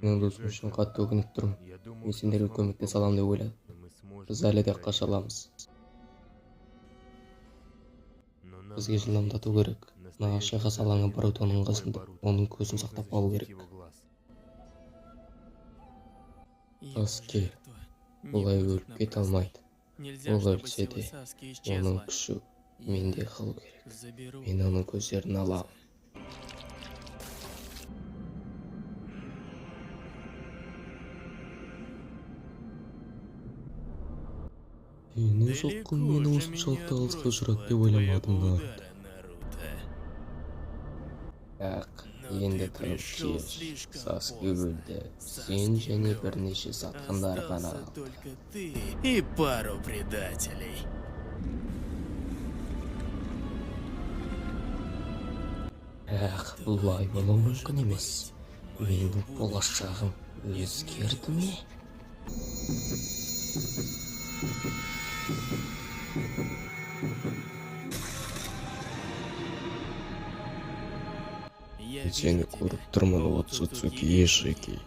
Менің досым үшін қатты өкініп тұрмын. Мен сендерге көмектесе аламын деп ойладым. Біз әлі де қаша аламыз. Бізге жылдамдату керек. Нағаш шайқас алаңы Барутоның қасында. Оның көзін сақтап қалу керек. Саске бұлай өліп кете алмайды. Ол өлсе де, оның күші менде қалу керек. Мен оның көздерін аламын. Менің соққым мені осыншалықты алысқа ұшырады деп ойламадым да. Енді тынып кеш. Саске өлді. Сен және бірнеше сатқындар ғана қалды. Только ты и пару предателей. Бұлай болуы мүмкін емес. Менің болашағым өзгерді ме? Сені көріп тұрмын, Оцуцуки Ишики.